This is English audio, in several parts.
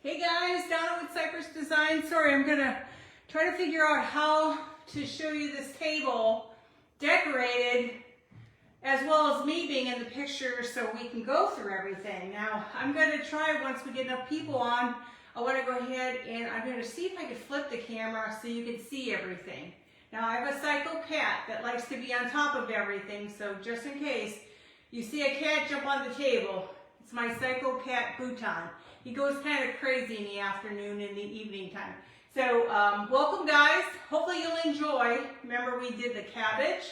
Hey guys, Donna with Cypress Design. Sorry, I'm gonna try to figure out how to show you this table decorated as well as me being in the picture so we can go through everything. Now, I'm gonna try once we get enough people on, I wanna go ahead and I'm gonna see if I can flip the camera so you can see everything. Now, I have a psycho cat that likes to be on top of everything, so just in case you see a cat jump on the table, it's my psycho cat Bhutan. He goes kind of crazy in the afternoon and the evening time. So welcome guys, hopefully you'll enjoy. Remember we did the cabbage,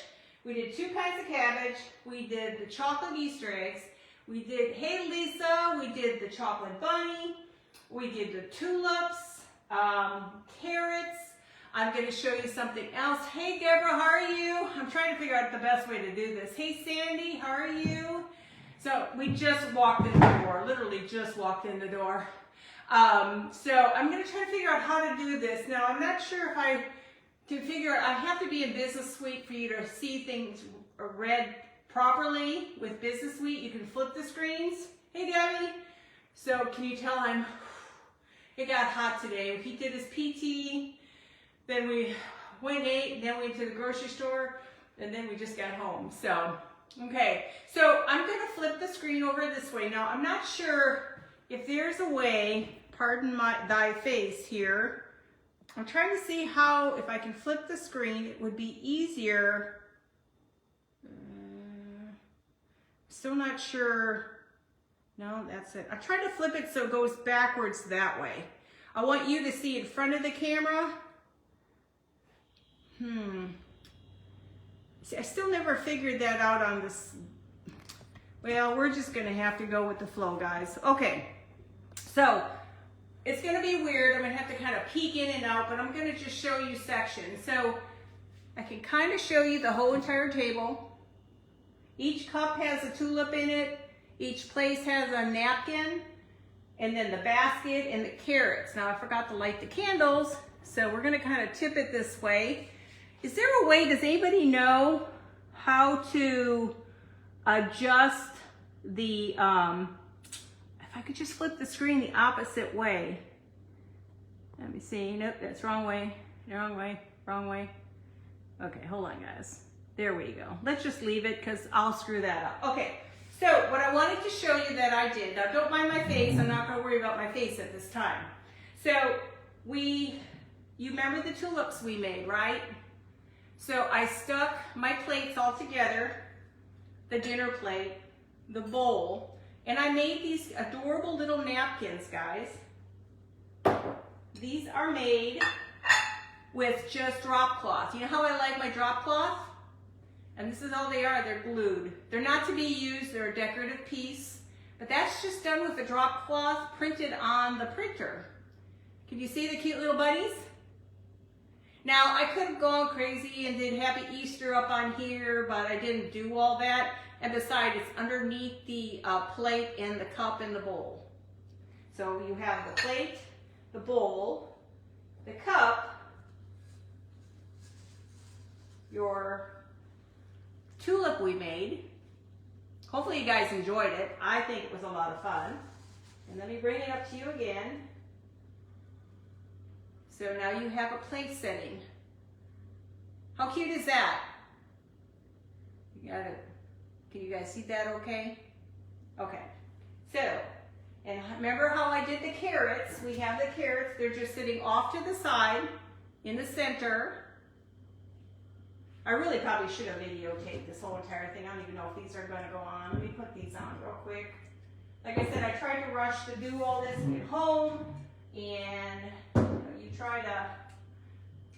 we did two kinds of cabbage, we did the chocolate Easter eggs, we did Hey Lisa, we did the chocolate bunny, we did the tulips, carrots. I'm going to show you something else. Hey Deborah, how are you? I'm trying to figure out the best way to do this. Hey Sandy, how are you? So we just walked in the door, literally just walked in the door. So I'm going to try to figure out how to do this. Now I'm not sure if I can figure out, I have to be in Business Suite for you to see things read properly with Business Suite. You can flip the screens. Hey Debbie. So can you tell it got hot today. He did his PT, then we went and ate, and then we went to the grocery store, and then we just got home. So. Okay, so I'm going to flip the screen over this way. Now, I'm not sure if there's a way, pardon thy face here. I'm trying to see how, if I can flip the screen, it would be easier. Still not sure. No, that's it. I'm trying to flip it so it goes backwards that way. I want you to see in front of the camera. I still never figured that out on this. Well, we're just going to have to go with the flow, guys. Okay, so it's going to be weird. I'm going to have to kind of peek in and out, but I'm going to just show you sections. So I can kind of show you the whole entire table. Each cup has a tulip in it. Each place has a napkin, and then the basket and the carrots. Now, I forgot to light the candles, so we're going to kind of tip it this way. Is there a way, does anybody know how to adjust the, if I could just flip the screen the opposite way. Let me see, nope, that's wrong way, wrong way, wrong way. Okay, hold on guys. There we go. Let's just leave it because I'll screw that up. Okay, so what I wanted to show you that I did, now don't mind my face, I'm not gonna worry about my face at this time. So you remember the tulips we made, right? So I stuck my plates all together, the dinner plate, the bowl, and I made these adorable little napkins, guys. These are made with just drop cloth. You know how I like my drop cloth? And this is all they are, they're glued. They're not to be used, they're a decorative piece, but that's just done with the drop cloth printed on the printer. Can you see the cute little bunnies? Now, I could have gone crazy and did Happy Easter up on here, but I didn't do all that. And besides, it's underneath the plate and the cup and the bowl. So you have the plate, the bowl, the cup, your tulip we made. Hopefully you guys enjoyed it. I think it was a lot of fun. And let me bring it up to you again. So now you have a plate setting. How cute is that? You got it. Can you guys see that okay? Okay. So, and remember how I did the carrots? We have the carrots. They're just sitting off to the side in the center. I really probably should have videotaped this whole entire thing. I don't even know if these are going to go on. Let me put these on real quick. Like I said, I tried to rush to do all this at home, and try to,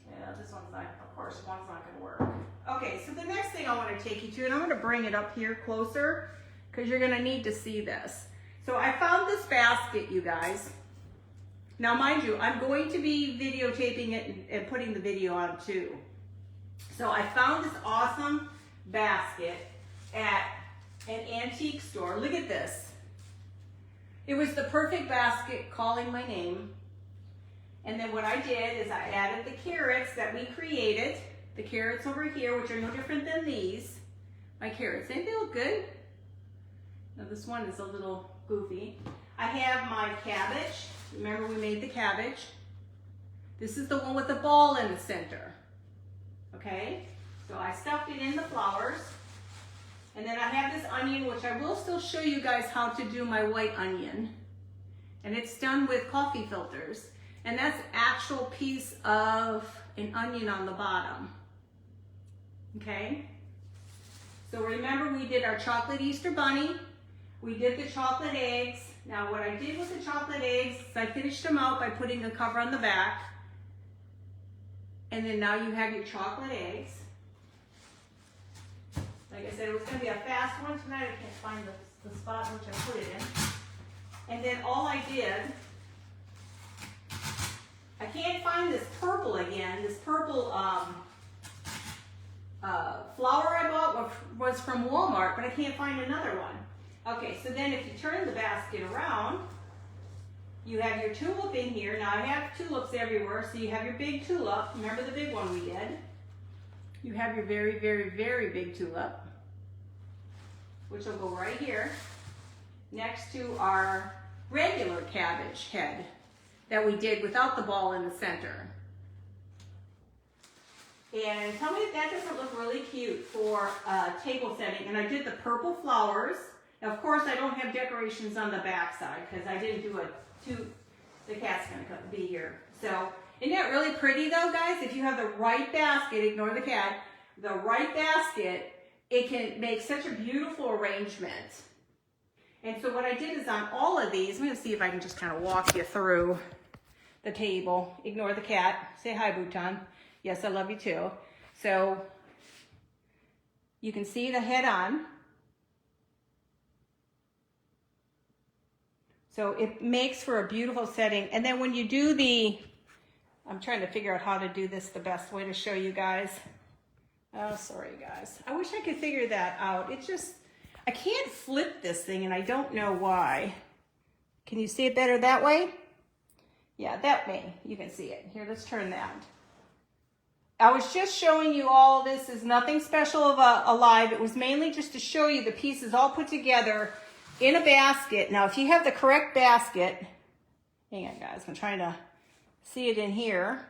yeah, this one's not, of course, one's not going to work. Okay, so the next thing I want to take you to, and I'm going to bring it up here closer, because you're going to need to see this. So I found this basket, you guys. Now, mind you, I'm going to be videotaping it and putting the video on too. So I found this awesome basket at an antique store. Look at this. It was the perfect basket calling my name. And then what I did is I added the carrots that we created. The carrots over here, which are no different than these. My carrots, ain't they look good? Now this one is a little goofy. I have my cabbage. Remember we made the cabbage. This is the one with the ball in the center. Okay, so I stuffed it in the flowers. And then I have this onion, which I will still show you guys how to do my white onion. And it's done with coffee filters. And that's actual piece of an onion on the bottom. Okay? So remember we did our chocolate Easter bunny. We did the chocolate eggs. Now what I did with the chocolate eggs is I finished them out by putting a cover on the back. And then now you have your chocolate eggs. Like I said, it was going to be a fast one tonight. I can't find the spot in which I put it in. And then all I did, I can't find this purple again. This purple flower I bought was from Walmart, but I can't find another one. Okay, so then if you turn the basket around, you have your tulip in here. Now I have tulips everywhere, so you have your big tulip. Remember the big one we did? You have your very, very, very big tulip, which will go right here next to our regular cabbage head that we did without the ball in the center. And tell me if that doesn't look really cute for a table setting. And I did the purple flowers. Now, of course, I don't have decorations on the back side because I didn't do the cat's gonna be here. So, isn't that really pretty though, guys? If you have the right basket, ignore the cat, the right basket, it can make such a beautiful arrangement. And so what I did is on all of these, I'm gonna see if I can just kind of walk you through the table. Ignore the cat. Say hi, Bhutan. Yes, I love you too. So you can see the head on. So it makes for a beautiful setting. And then when you do I'm trying to figure out how to do this the best way to show you guys. Oh, sorry guys. I wish I could figure that out. It's just, I can't flip this thing and I don't know why. Can you see it better that way? Yeah, that way. You can see it. Here, let's turn that. I was just showing you all this is nothing special of alive. It was mainly just to show you the pieces all put together in a basket. Now, if you have the correct basket, hang on guys, I'm trying to see it in here.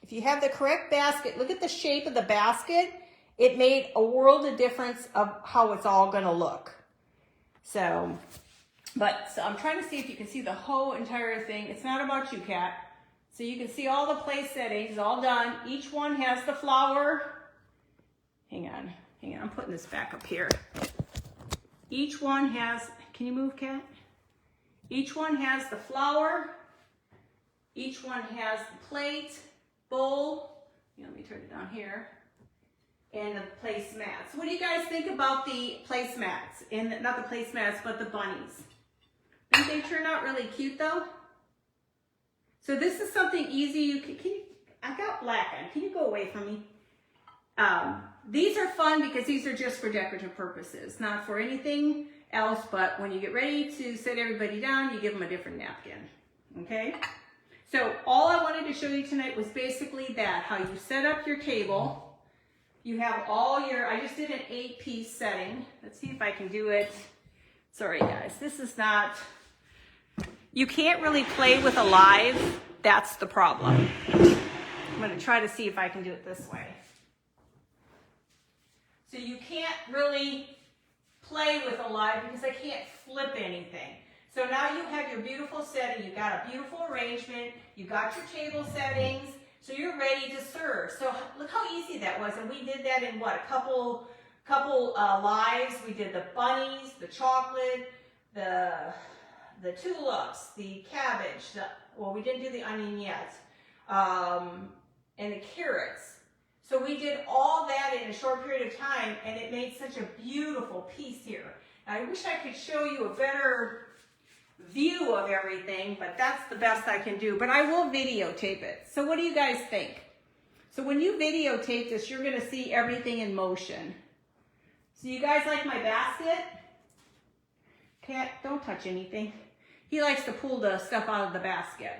If you have the correct basket, look at the shape of the basket. It made a world of difference of how it's all gonna look. So I'm trying to see if you can see the whole entire thing. It's not about you, Kat. So you can see all the place settings, all done. Each one has the flower. Hang on, I'm putting this back up here. Each one has, can you move, Kat? Each one has the flower. Each one has the plate, bowl. Let me turn it down here. And the placemats. What do you guys think about the placemats? And not the placemats, but the bunnies. Think they turn out really cute though? So this is something easy. You can I got black on. Can you go away from me? These are fun because these are just for decorative purposes, not for anything else. But when you get ready to set everybody down, you give them a different napkin. Okay? So all I wanted to show you tonight was basically that, how you set up your table. You have all your, I just did an 8-piece setting. Let's see if I can do it. Sorry guys, this is not, you can't really play with alive. That's the problem. I'm gonna try to see if I can do it this way. So you can't really play with alive because I can't flip anything. So now you have your beautiful setting. You got a beautiful arrangement. You got your table settings. So you're ready to serve. So look how easy that was. And we did that in what, a couple lives. We did the bunnies, the chocolate, the tulips, the cabbage. Well, we didn't do the onion yet. And the carrots. So we did all that in a short period of time, and it made such a beautiful piece here. I wish I could show you a better view of everything, but that's the best I can do. But I will videotape it. So what do you guys think? So when you videotape this, you're going to see everything in motion. So you guys like my basket? Cat, don't touch anything. He likes to pull the stuff out of the basket.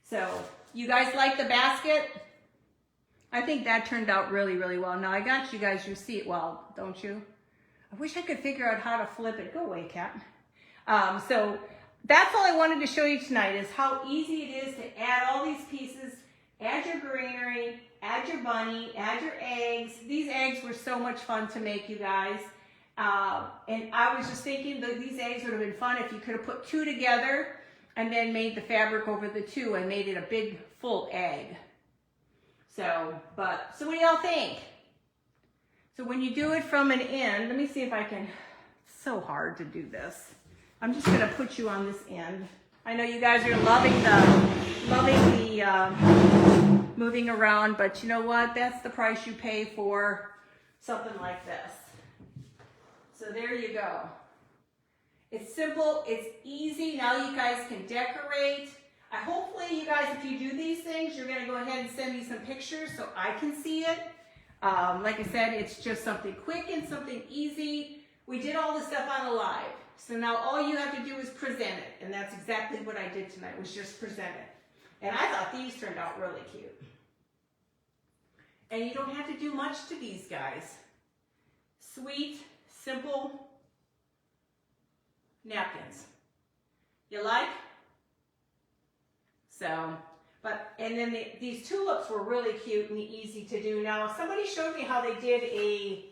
So you guys like the basket? I think that turned out really, really well. Now I got you guys, you see it well, don't you? I wish I could figure out how to flip it. Go away, Cat. So that's all I wanted to show you tonight, is how easy it is to add all these pieces, add your greenery, add your bunny, add your eggs. These eggs were so much fun to make, you guys. And I was just thinking that these eggs would have been fun if you could have put two together and then made the fabric over the two and made it a big full egg. So what do y'all think? So when you do it from an end, let me see if I can, it's so hard to do this. I'm just gonna put you on this end. I know you guys are loving the moving around, but you know what? That's the price you pay for something like this. So there you go. It's simple, it's easy. Now you guys can decorate. Hopefully you guys, if you do these things, you're gonna go ahead and send me some pictures so I can see it. Like I said, it's just something quick and something easy. We did all the stuff on a live. So now all you have to do is present it. And that's exactly what I did tonight, was just present it. And I thought these turned out really cute. And you don't have to do much to these guys. Sweet, simple napkins. You like? So, and then these tulips were really cute and easy to do. Now, somebody showed me how they did a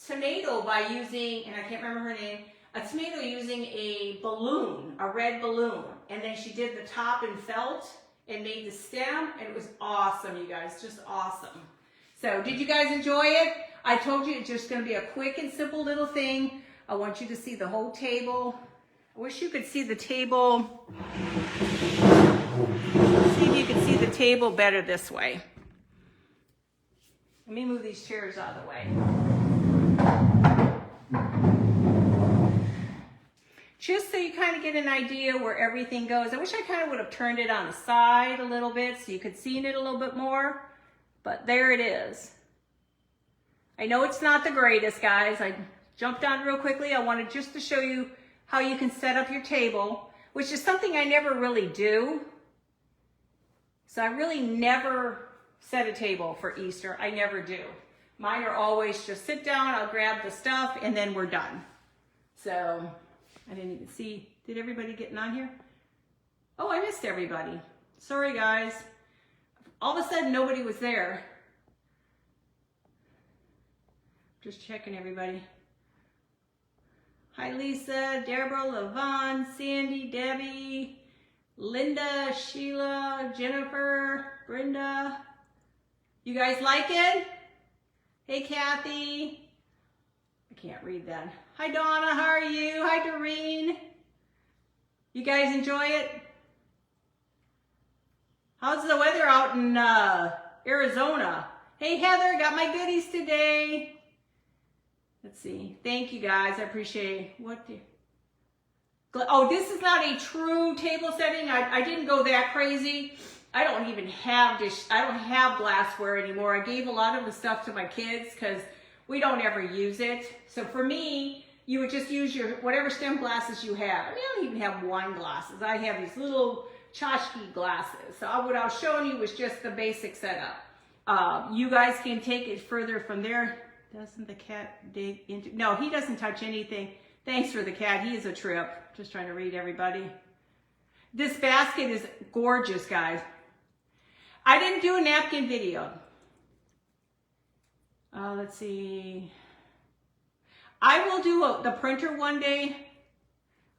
tomato by using, and I can't remember her name, a tomato using a balloon, a red balloon. And then she did the top in felt and made the stem, and it was awesome, you guys, just awesome. So, did you guys enjoy it? I told you it's just gonna be a quick and simple little thing. I want you to see the whole table. I wish you could see the table. See if you can see the table better this way. Let me move these chairs out of the way. Just so you kind of get an idea where everything goes. I wish I kind of would have turned it on the side a little bit so you could see it a little bit more, but there it is. I know it's not the greatest, guys. I jumped on real quickly. I wanted just to show you how you can set up your table, which is something I never really do. So I really never set a table for Easter. I never do. Mine are always just sit down, I'll grab the stuff, and then we're done. So I didn't even see, did everybody getting on here? Oh, I missed everybody. Sorry, guys. All of a sudden, nobody was there. Just checking everybody. Hi, Lisa, Deborah, Levon, Sandy, Debbie, Linda, Sheila, Jennifer, Brenda. You guys like it? Hey, Kathy. I can't read that. Hi, Donna, how are you? Hi, Doreen. You guys enjoy it? How's the weather out in Arizona? Hey, Heather, got my goodies today. Let's see. Thank you, guys. I appreciate it. Oh, this is not a true table setting. I didn't go that crazy. I don't even have I don't have glassware anymore. I gave a lot of the stuff to my kids because we don't ever use it. So for me, you would just use your whatever stem glasses you have. I mean, I don't even have wine glasses. I have these little tchotchke glasses. So what I was showing you was just the basic setup. You guys can take it further from there. Doesn't the cat dig into? No, he doesn't touch anything. Thanks for the cat. He is a trip. Just trying to read everybody. This basket is gorgeous, guys. I didn't do a napkin video. Let's see. I will do the printer one day.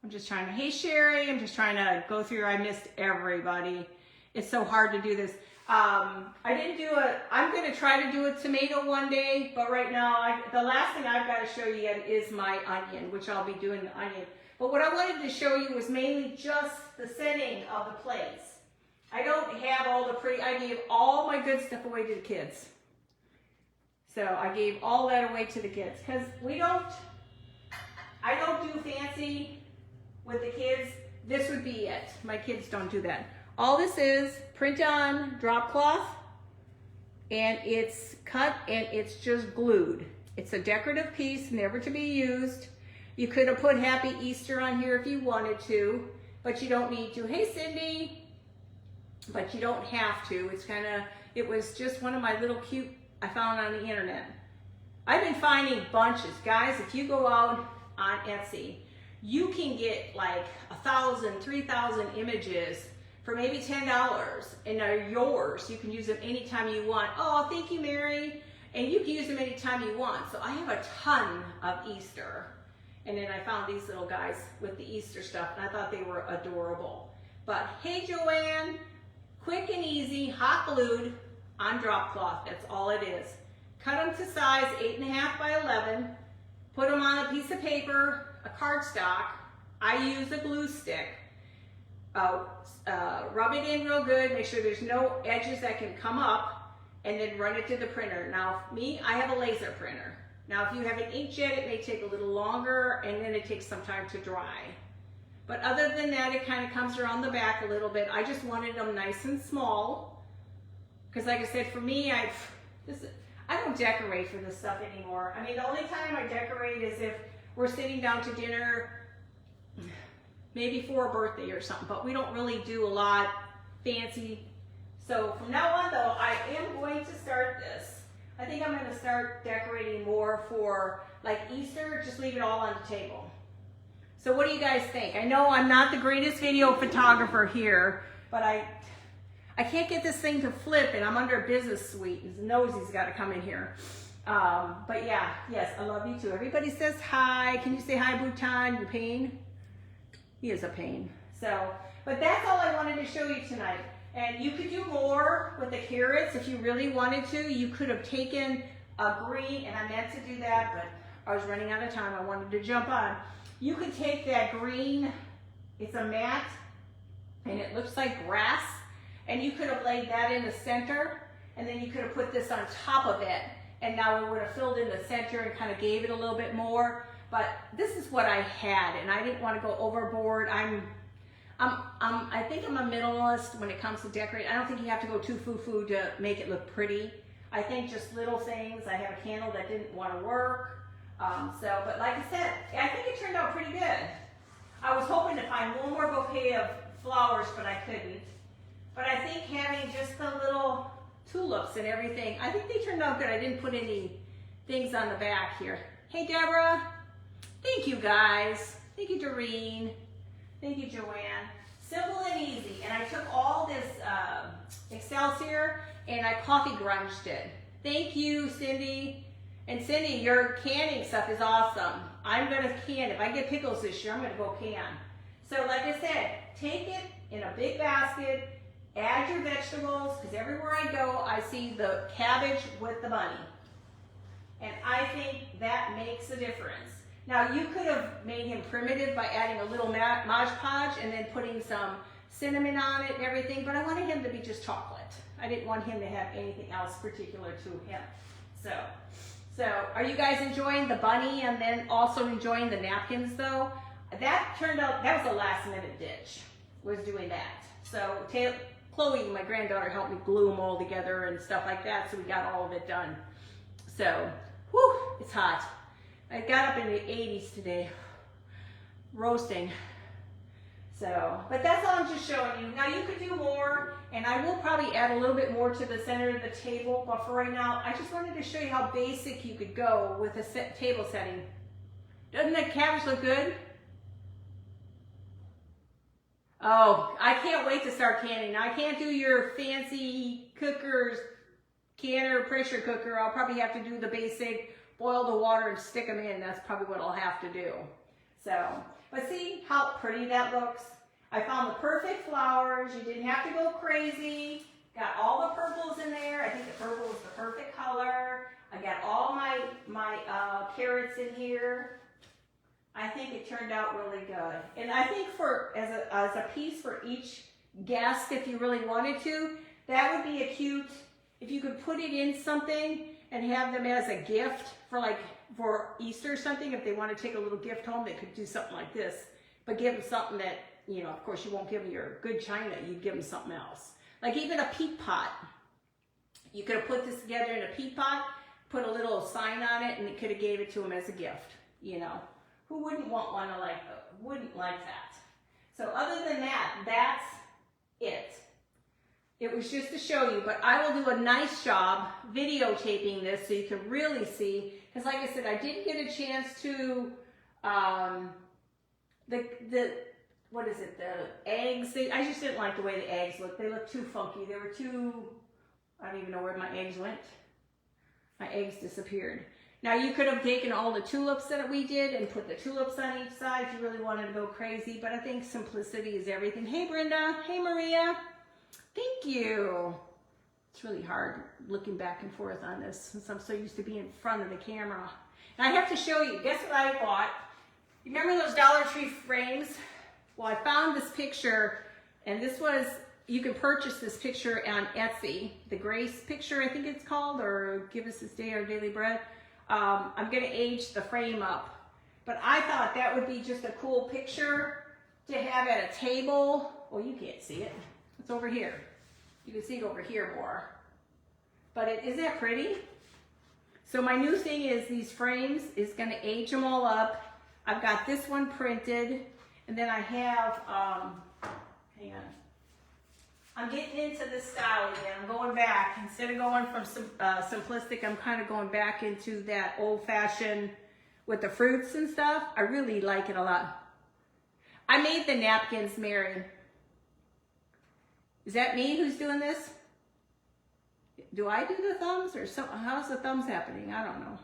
I'm just trying to, hey Sherry, I'm just trying to go through, I missed everybody. It's so hard to do this. I didn't do I'm going to try to do a tomato one day, but right now, the last thing I've got to show you yet is my onion, which I'll be doing the onion. But what I wanted to show you was mainly just the setting of the plates. I don't have all the pretty, I gave all my good stuff away to the kids. So I gave all that away to the kids because I don't do fancy with the kids. This would be it. My kids don't do that. All this is print on drop cloth and it's cut and it's just glued. It's a decorative piece, never to be used. You could have put Happy Easter on here if you wanted to, but you don't need to. Hey Cindy, but you don't have to. It was just one of my little cute I found on the internet. I've been finding bunches. Guys, if you go out on Etsy, you can get like 1,000, 3,000 images for maybe $10, and they're yours. You can use them anytime you want. Oh, thank you, Mary. And you can use them anytime you want. So I have a ton of Easter. And then I found these little guys with the Easter stuff, and I thought they were adorable. But hey, Joanne, quick and easy, hot glued on drop cloth. That's all it is. Cut them to size 8.5 by 11. Put them on a piece of paper, a cardstock. I use a glue stick. Rub it in real good. Make sure there's no edges that can come up, and then run it to the printer. Now, me, I have a laser printer. Now, if you have an inkjet, it may take a little longer, and then it takes some time to dry. But other than that, it kind of comes around the back a little bit. I just wanted them nice and small, because like I said, for me, I don't decorate for this stuff anymore. I mean, the only time I decorate is if we're sitting down to dinner, maybe for a birthday or something, but we don't really do a lot fancy. So from now on though, I am going to start this. I think I'm going to start decorating more for like Easter, just leave it all on the table. So what do you guys think? I know I'm not the greatest video photographer here, but I can't get this thing to flip, and I'm under a business suite. His nosy's got to come in here. But yeah, yes, I love you too. Everybody says hi. Can you say hi, Bhutan? You pain? He is a pain. So, but that's all I wanted to show you tonight. And you could do more with the carrots if you really wanted to. You could have taken a green, and I meant to do that, but I was running out of time. I wanted to jump on. You could take that green, it's a mat, and it looks like grass, and you could have laid that in the center, and then you could have put this on top of it, and now it would have filled in the center and kind of gave it a little bit more. But this is what I had, and I didn't want to go overboard. I think I'm a minimalist when it comes to decorating. I don't think you have to go too foo-foo to make it look pretty. I think just little things. I have a candle that didn't want to work. But like I said, I think it turned out pretty good. I was hoping to find one more bouquet of flowers, but I couldn't. But I think having just the little tulips and everything, I think they turned out good. I didn't put any things on the back here. Hey, Deborah. Thank you, guys. Thank you, Doreen. Thank you, Joanne. Simple and easy. And I took all this Excelsior and I coffee grunged it. Thank you, Cindy. And Cindy, your canning stuff is awesome. I'm going to can. If I get pickles this year, I'm going to go can. So like I said, take it in a big basket, add your vegetables, because everywhere I go, I see the cabbage with the bunny. And I think that makes a difference. Now, you could have made him primitive by adding a little Mod Podge and then putting some cinnamon on it and everything, but I wanted him to be just chocolate. I didn't want him to have anything else particular to him. So are you guys enjoying the bunny and then also enjoying the napkins though? That turned out, that was a last minute ditch, was doing that. So Chloe, my granddaughter, helped me glue them all together and stuff like that, so we got all of it done. So, whew, it's hot. I got up in the 80s today, roasting. So, but that's all I'm just showing you. Now you could do more, and I will probably add a little bit more to the center of the table, but for right now, I just wanted to show you how basic you could go with a table setting. Doesn't that cabbage look good? Oh, I can't wait to start canning. Now I can't do your fancy cookers, canner, pressure cooker. I'll probably have to do the basic, boil the water and stick them in. That's probably what I'll have to do. So, but see how pretty that looks? I found the perfect flowers. You didn't have to go crazy. Got all the purples in there. I think the purple is the perfect color. I got all my carrots in here. I think it turned out really good. And I think for as a piece for each guest, if you really wanted to, that would be a cute, if you could put it in something and have them as a gift for Easter or something. If they want to take a little gift home, they could do something like this. But give them something that, you know, of course you won't give them your good china, you'd give them something else. Like even a peat pot. You could have put this together in a peat pot, put a little sign on it, and it could have gave it to them as a gift, you know. Who wouldn't want one wouldn't like that? So other than that, that's it. It was just to show you, but I will do a nice job videotaping this so you can really see, because like I said, I didn't get a chance to, what is it, the eggs. I just didn't like the way the eggs looked. They looked too funky. They were too, I don't even know where my eggs went. My eggs disappeared. Now you could have taken all the tulips that we did and put the tulips on each side if you really wanted to go crazy, but I think simplicity is everything. Hey Brenda, hey Maria, thank you. It's really hard looking back and forth on this since I'm so used to being in front of the camera. And I have to show you, guess what I bought? You remember those Dollar Tree frames? Well, I found this picture, and this was, you can purchase this picture on Etsy, the Grace picture, I think it's called, or Give Us This Day Our Daily Bread. I'm gonna age the frame up, but I thought that would be just a cool picture to have at a table. Well, you can't see it, it's over here. You can see it over here more, but isn't that pretty? So my new thing is these frames is gonna age them all up. I've got this one printed. And then I have, hang on, I'm getting into this style again. I'm going back. Instead of going from simplistic, I'm kind of going back into that old-fashioned with the fruits and stuff. I really like it a lot. I made the napkins, Mary. Is that me who's doing this? Do I do the thumbs or so? How's the thumbs happening? I don't know.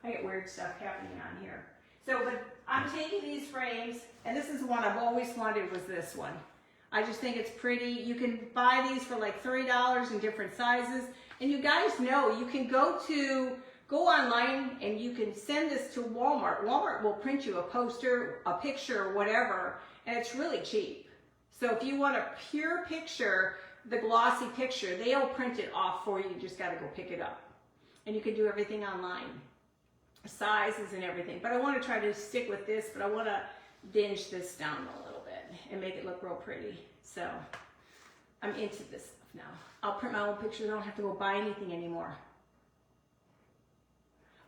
I get weird stuff happening on here. So, but I'm taking these frames, and this is the one I've always wanted, was this one. I just think it's pretty. You can buy these for like $30 in different sizes. And you guys know, you can go online and you can send this to Walmart. Walmart will print you a poster, a picture, whatever, and it's really cheap. So if you want a pure picture, the glossy picture, they'll print it off for you. You just gotta go pick it up. And you can do everything online. Sizes and everything, but I want to try to stick with this, but I want to dinge this down a little bit and make it look real pretty. So I'm into this stuff now. I'll print my own pictures. I don't have to go buy anything anymore.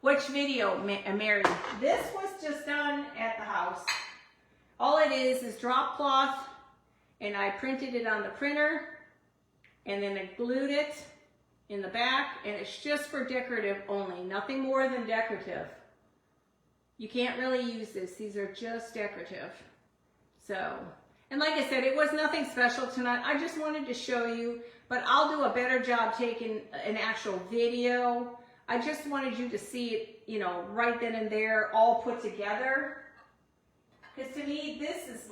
Which video, Mary? This was just done at the house. All it is drop cloth, and I printed it on the printer, and then I glued it in the back, and it's just for decorative only, nothing more than decorative. You can't really use this. These are just decorative. So, and like I said, it was nothing special tonight. I just wanted to show you, but I'll do a better job taking an actual video. I just wanted you to see it, you know, right then and there, all put together. Because to me, this is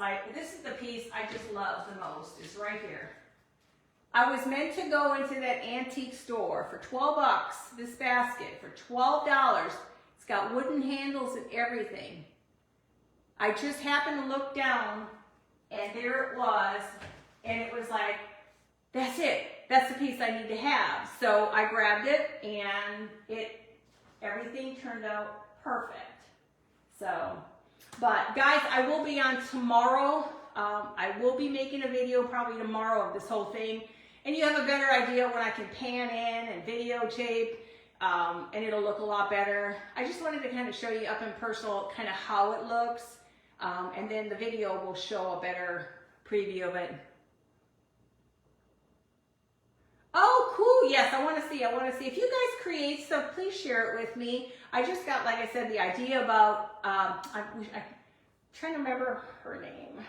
the piece I just love the most, is right here. I was meant to go into that antique store for 12 bucks, this basket, for $12. It's got wooden handles and everything. I just happened to look down, and there it was, and it was like, that's it. That's the piece I need to have. So I grabbed it, and everything turned out perfect. So, but guys, I will be on tomorrow. I will be making a video probably tomorrow of this whole thing. And you have a better idea when I can pan in and videotape, and it'll look a lot better. I just wanted to kind of show you up and personal kind of how it looks, and then the video will show a better preview of it. Oh, cool. Yes, I want to see. If you guys create stuff, please share it with me. I just got, like I said, the idea about, I'm trying to remember her name.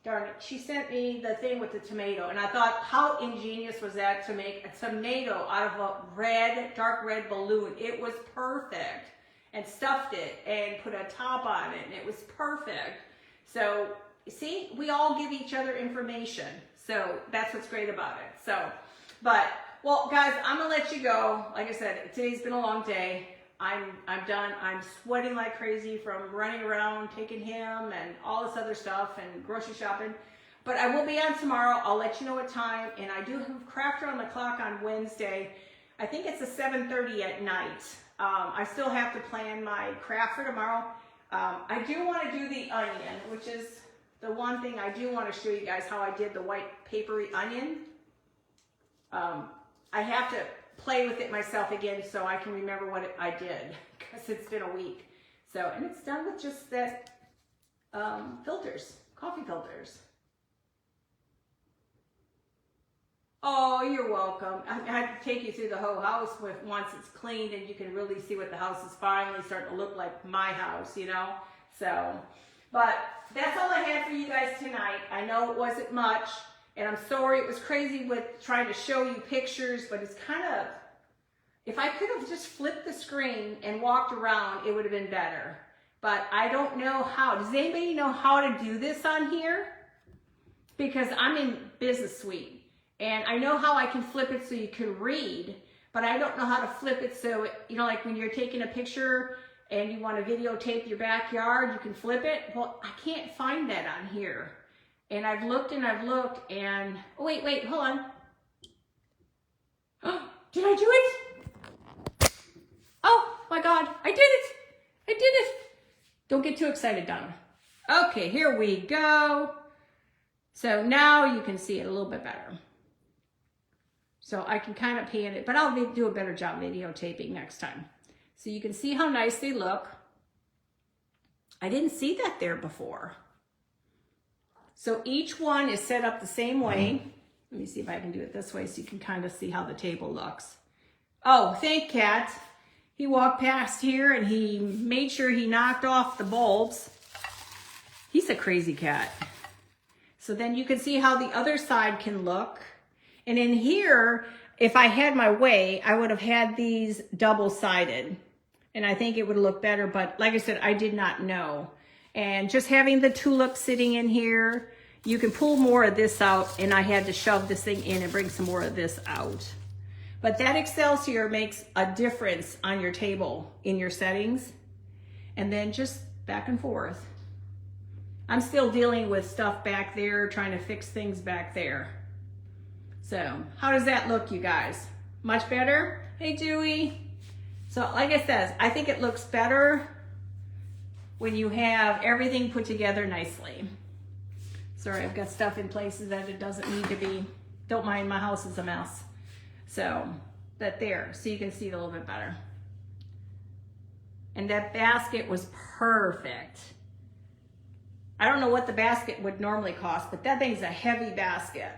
Darn it, she sent me the thing with the tomato, and I thought, how ingenious was that to make a tomato out of a dark red balloon? It was perfect, and stuffed it, and put a top on it, and it was perfect. So, see, we all give each other information, so that's what's great about it. So, but, well, guys, I'm gonna let you go. Like I said, today's been a long day. I'm done. I'm sweating like crazy from running around, taking him and all this other stuff and grocery shopping. But I will be on tomorrow. I'll let you know what time. And I do have Crafter on the Clock on Wednesday. I think it's a 7:30 at night. I still have to plan my craft for tomorrow. I do want to do the onion, which is the one thing I do want to show you guys how I did the white papery onion. I have to play with it myself again so I can remember what I did, because it's been a week. So, and it's done with just that filters, coffee filters. Oh, you're welcome. I had to take you through the whole house once it's cleaned, and you can really see what the house is finally starting to look like my house, you know? So, But that's all I had for you guys tonight. I know it wasn't much, and I'm sorry it was crazy with trying to show you pictures, but it's kind of, if I could have just flipped the screen and walked around, it would have been better. But I don't know how. Does anybody know how to do this on here? Because I'm in Business Suite, and I know how I can flip it so you can read, but I don't know how to flip it so, you know, like when you're taking a picture and you want to videotape your backyard, you can flip it. Well, I can't find that on here. And I've looked and I've looked and, oh, wait, hold on. Oh, did I do it? Oh my God, I did it. I did it. Don't get too excited, Donna. Okay, here we go. So now you can see it a little bit better. So I can kind of pan it, but I'll do a better job videotaping next time. So you can see how nice they look. I didn't see that there before. So each one is set up the same way. Let me see if I can do it this way so you can kind of see how the table looks. Oh, thank Cat. He walked past here and he made sure he knocked off the bulbs. He's a crazy cat. So then you can see how the other side can look. And in here, if I had my way, I would have had these double-sided. And I think it would look better, but like I said, I did not know. And just having the tulip sitting in here, you can pull more of this out, and I had to shove this thing in and bring some more of this out. But that Excelsior makes a difference on your table in your settings. And then just back and forth. I'm still dealing with stuff back there, trying to fix things back there. So how does that look, you guys? Much better? Hey, Dewey. So like I said, I think it looks better when you have everything put together nicely. Sorry, I've got stuff in places that it doesn't need to be. Don't mind, my house is a mess. So, but there, so you can see it a little bit better. And that basket was perfect. I don't know what the basket would normally cost, but that thing's a heavy basket.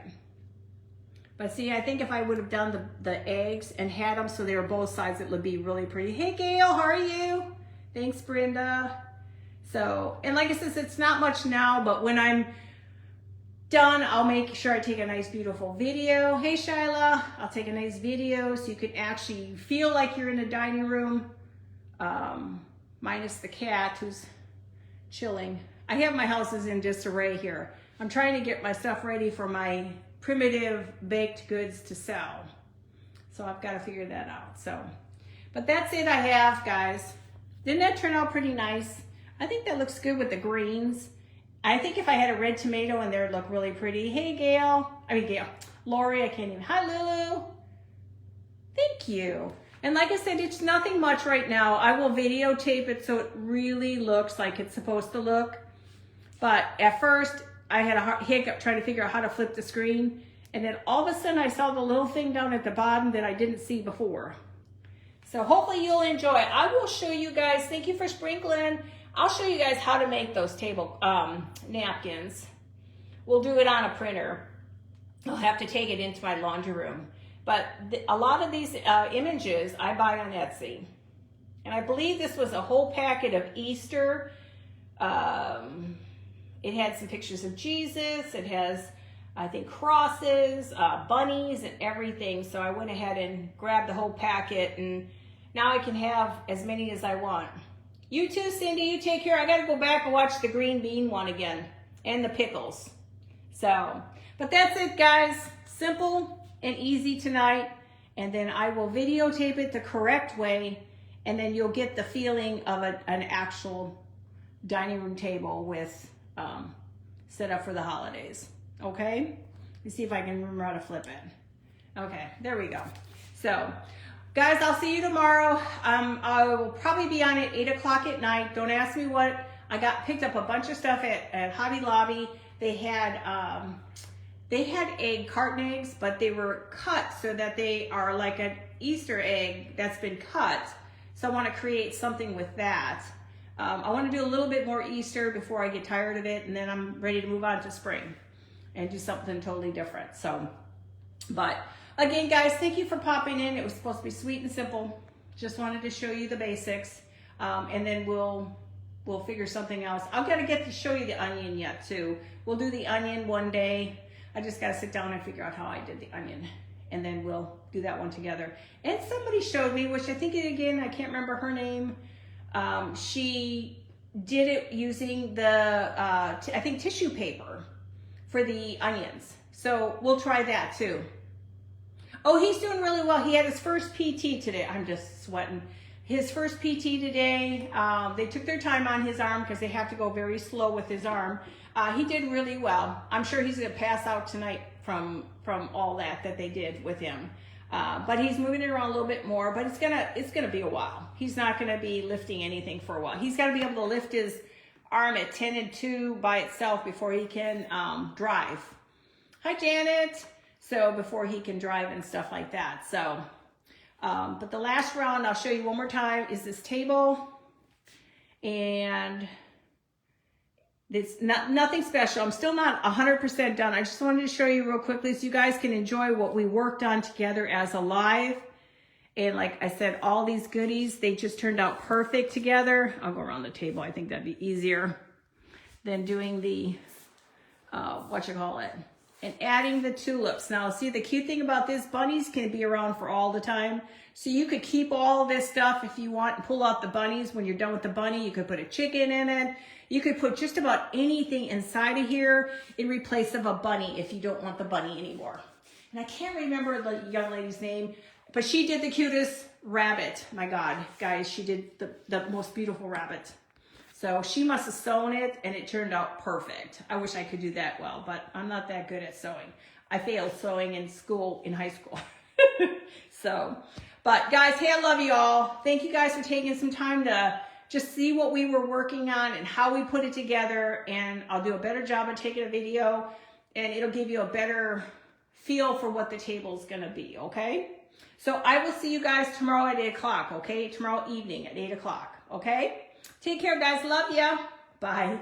But see, I think if I would have done the eggs and had them so they were both sides, it would be really pretty. Hey, Gail, how are you? Thanks, Brenda. So, and like I said, it's not much now, but when I'm done, I'll make sure I take a nice, beautiful video. Hey, Shyla, I'll take a nice video so you can actually feel like you're in a dining room, minus the cat who's chilling. I have my houses in disarray here. I'm trying to get my stuff ready for my primitive baked goods to sell. So I've got to figure that out. So, but that's it I have, guys. Didn't that turn out pretty nice? I think that looks good with the greens. I think if I had a red tomato in there, it'd look really pretty. Hey, Gail. Lori, I can't even. Hi, Lulu. Thank you. And like I said, it's nothing much right now. I will videotape it so it really looks like it's supposed to look. But at first, I had a hiccup trying to figure out how to flip the screen. And then all of a sudden, I saw the little thing down at the bottom that I didn't see before. So hopefully you'll enjoy it. I will show you guys. Thank you for sprinkling. I'll show you guys how to make those table napkins. We'll do it on a printer. I'll have to take it into my laundry room. But a lot of these images I buy on Etsy. And I believe this was a whole packet of Easter. It had some pictures of Jesus. It has, I think, crosses, bunnies, and everything. So I went ahead and grabbed the whole packet. And now I can have as many as I want. You too, Cindy. You take care. I got to go back and watch the green bean one again. And the pickles. So, but that's it, guys. Simple and easy tonight. And then I will videotape it the correct way. And then you'll get the feeling of an actual dining room table with set up for the holidays. Okay? Let me see if I can remember how to flip it. Okay, there we go. So, guys, I'll see you tomorrow. I will probably be on at 8 o'clock at night. Don't ask me what. I picked up a bunch of stuff at Hobby Lobby. They had egg carton eggs, but they were cut so that they are like an Easter egg that's been cut. So I want to create something with that. I want to do a little bit more Easter before I get tired of it, and then I'm ready to move on to spring and do something totally different. So, but again, guys, thank you for popping in. It was supposed to be sweet and simple. Just wanted to show you the basics, and then we'll we'll figure something else. I've got to get to show you the onion yet too. We'll do the onion one day. I just got to sit down and figure out how I did the onion, and then we'll do that one together. And somebody showed me, which I think again, I can't remember her name. She did it using the, I think tissue paper for the onions. So we'll try that too. Oh, he's doing really well. He had his first PT today. I'm just sweating. His first PT today. They took their time on his arm because they have to go very slow with his arm. He did really well. I'm sure he's gonna pass out tonight from all that they did with him. But he's moving it around a little bit more, but it's gonna be a while. He's not gonna be lifting anything for a while. He's gotta be able to lift his arm at 10 and 2 by itself before he can drive. Hi, Janet. So before he can drive and stuff like that. So, but the last round, I'll show you one more time, is this table. And it's nothing special. I'm still not 100% done. I just wanted to show you real quickly so you guys can enjoy what we worked on together as a live. And like I said, all these goodies, they just turned out perfect together. I'll go around the table. I think that'd be easier than doing the, and adding the tulips. Now, see, the cute thing about this, bunnies can be around for all the time. So you could keep all this stuff if you want and pull out the bunnies. When you're done with the bunny, you could put a chicken in it. You could put just about anything inside of here in replace of a bunny if you don't want the bunny anymore. And I can't remember the young lady's name, but she did the cutest rabbit. My God, guys, she did the most beautiful rabbit. So she must have sewn it and it turned out perfect. I wish I could do that well, but I'm not that good at sewing. I failed sewing in school, in high school. So, but guys, hey, I love you all. Thank you guys for taking some time to just see what we were working on and how we put it together. And I'll do a better job of taking a video and it'll give you a better feel for what the table's gonna be, okay? So I will see you guys tomorrow at 8 o'clock, okay? Tomorrow evening at 8 o'clock, okay? Take care, guys. Love ya. Bye.